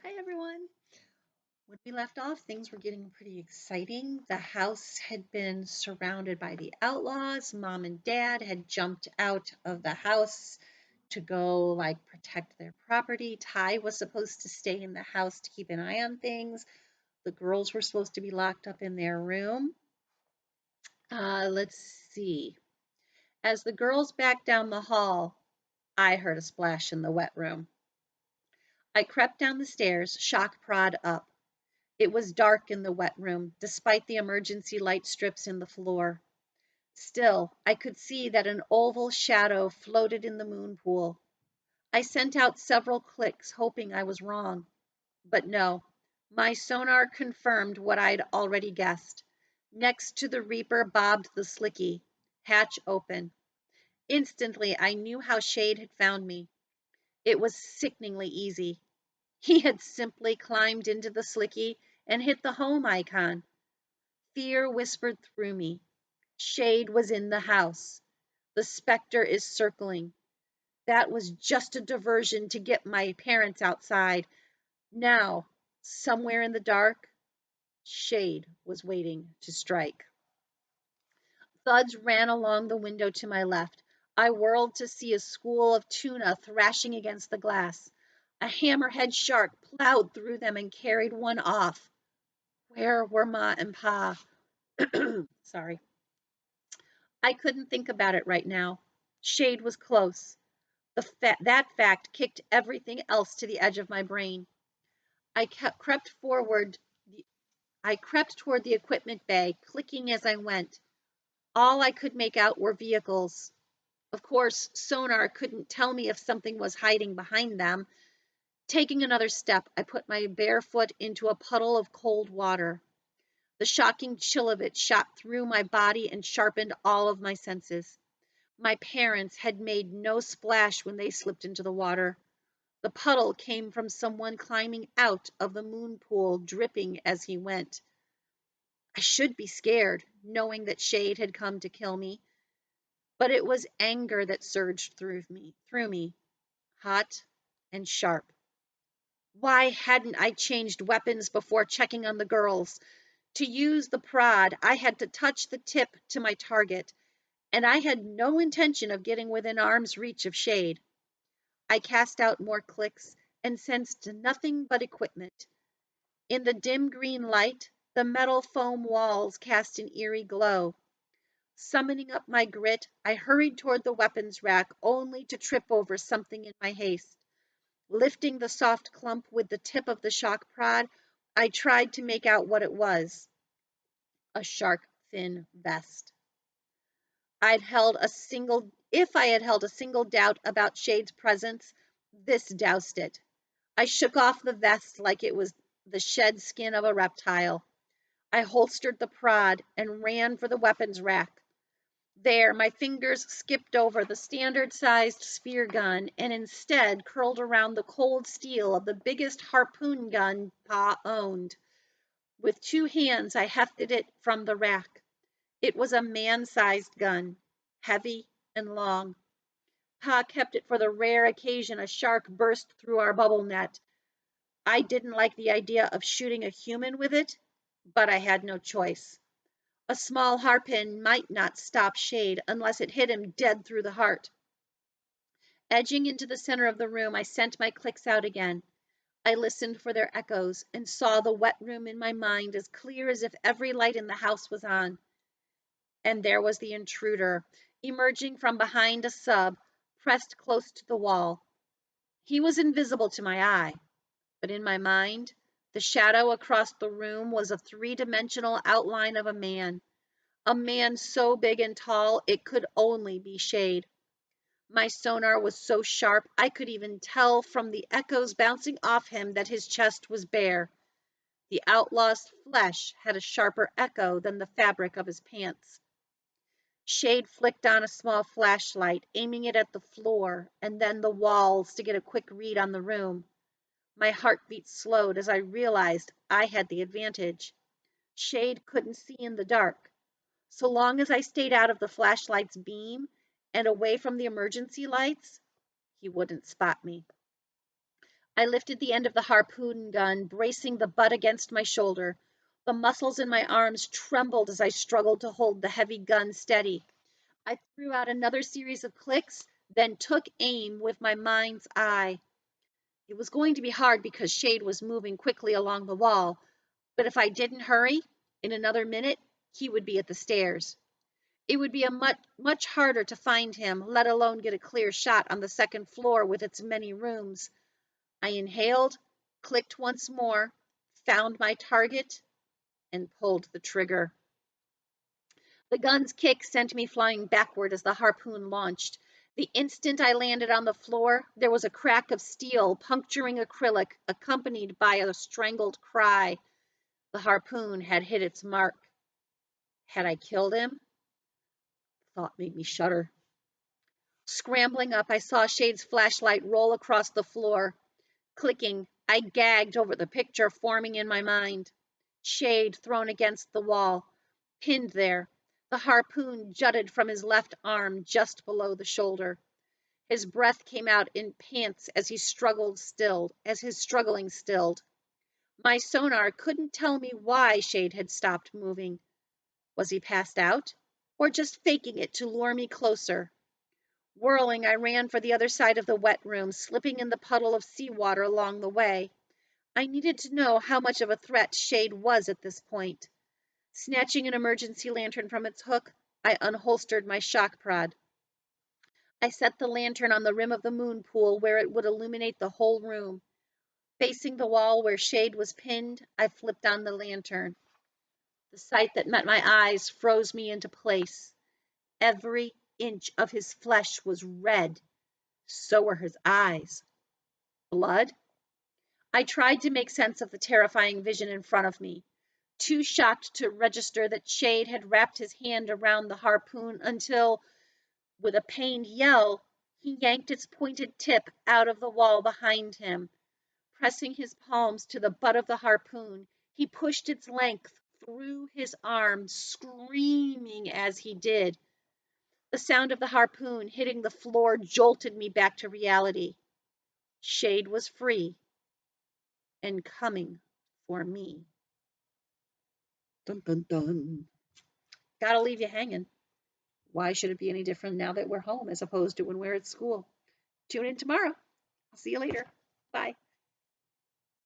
Hi, everyone. When we left off, things were getting pretty exciting. The house had been surrounded by the outlaws. Mom and dad had jumped out of the house to go, protect their property. Ty was supposed to stay in the house to keep an eye on things. The girls were supposed to be locked up in their room. Let's see. As the girls backed down the hall, I heard a splash in the wet room. I crept down the stairs, shock prod up. It was dark in the wet room, despite the emergency light strips in the floor. Still, I could see that an oval shadow floated in the moon pool. I sent out several clicks, hoping I was wrong. But no, my sonar confirmed what I'd already guessed. Next to the Reaper bobbed the Slicky, hatch open. Instantly, I knew how Shade had found me. It was sickeningly easy. He had simply climbed into the Slicky and hit the home icon. Fear whispered through me. Shade was in the house. The specter is circling. That was just a diversion to get my parents outside. Now, somewhere in the dark, Shade was waiting to strike. Thuds ran along the window to my left. I whirled to see a school of tuna thrashing against the glass. A hammerhead shark plowed through them and carried one off. Where were Ma and Pa? Sorry. I couldn't think about it right now. Shade was close. That fact kicked everything else to the edge of my brain. I crept forward. I crept toward the equipment bay, clicking as I went. All I could make out were vehicles. Of course, sonar couldn't tell me if something was hiding behind them. Taking another step, I put my bare foot into a puddle of cold water. The shocking chill of it shot through my body and sharpened all of my senses. My parents had made no splash when they slipped into the water. The puddle came from someone climbing out of the moon pool, dripping as he went. I should be scared, knowing that Shade had come to kill me, but it was anger that surged through me, hot and sharp. Why hadn't I changed weapons before checking on the girls? To use the prod, I had to touch the tip to my target, and I had no intention of getting within arm's reach of Shade. I cast out more clicks and sensed nothing but equipment. In the dim green light, the metal foam walls cast an eerie glow. Summoning up my grit, I hurried toward the weapons rack only to trip over something in my haste. Lifting the soft clump with the tip of the shock prod, I tried to make out what it was. A shark fin vest. If I had held a single doubt about Shade's presence, this doused it. I shook off the vest like it was the shed skin of a reptile. I holstered the prod and ran for the weapons rack. There, my fingers skipped over the standard sized spear gun and instead curled around the cold steel of the biggest harpoon gun Pa owned. With two hands, I hefted it from the rack. It was a man sized gun, heavy and long. Pa kept it for the rare occasion a shark burst through our bubble net. I didn't like the idea of shooting a human with it, but I had no choice. A small harpoon might not stop Shade unless it hit him dead through the heart. Edging into the center of the room, I sent my clicks out again. I listened for their echoes and saw the wet room in my mind as clear as if every light in the house was on. And there was the intruder, emerging from behind a sub, pressed close to the wall. He was invisible to my eye, but in my mind, the shadow across the room was a three-dimensional outline of a man so big and tall it could only be Shade. My sonar was so sharp I could even tell from the echoes bouncing off him that his chest was bare. The outlaw's flesh had a sharper echo than the fabric of his pants. Shade flicked on a small flashlight, aiming it at the floor and then the walls to get a quick read on the room. My heartbeat slowed as I realized I had the advantage. Shade couldn't see in the dark. So long as I stayed out of the flashlight's beam and away from the emergency lights, he wouldn't spot me. I lifted the end of the harpoon gun, bracing the butt against my shoulder. The muscles in my arms trembled as I struggled to hold the heavy gun steady. I threw out another series of clicks, then took aim with my mind's eye. It was going to be hard because Shade was moving quickly along the wall, but if I didn't hurry, in another minute, he would be at the stairs. It would be much harder to find him, let alone get a clear shot on the second floor with its many rooms. I inhaled, clicked once more, found my target, and pulled the trigger. The gun's kick sent me flying backward as the harpoon launched. The instant I landed on the floor, there was a crack of steel puncturing acrylic, accompanied by a strangled cry. The harpoon had hit its mark. Had I killed him? Thought made me shudder. Scrambling up, I saw Shade's flashlight roll across the floor. Clicking, I gagged over the picture forming in my mind. Shade thrown against the wall, pinned there. The harpoon jutted from his left arm just below the shoulder. His breath came out in pants as his struggling stilled. My sonar couldn't tell me why Shade had stopped moving. Was he passed out? Or just faking it to lure me closer? Whirling, I ran for the other side of the wet room, slipping in the puddle of seawater along the way. I needed to know how much of a threat Shade was at this point. Snatching an emergency lantern from its hook, I unholstered my shock prod. I set the lantern on the rim of the moon pool where it would illuminate the whole room. Facing the wall where Shade was pinned, I flipped on the lantern. The sight that met my eyes froze me into place. Every inch of his flesh was red. So were his eyes. Blood? I tried to make sense of the terrifying vision in front of me, too shocked to register that Shade had wrapped his hand around the harpoon until, with a pained yell, he yanked its pointed tip out of the wall behind him. Pressing his palms to the butt of the harpoon, he pushed its length through his arm, screaming as he did. The sound of the harpoon hitting the floor jolted me back to reality. Shade was free and coming for me. Dun dun dun. Gotta leave you hanging. Why should it be any different now that we're home as opposed to when we're at school? Tune in tomorrow. I'll see you later. Bye.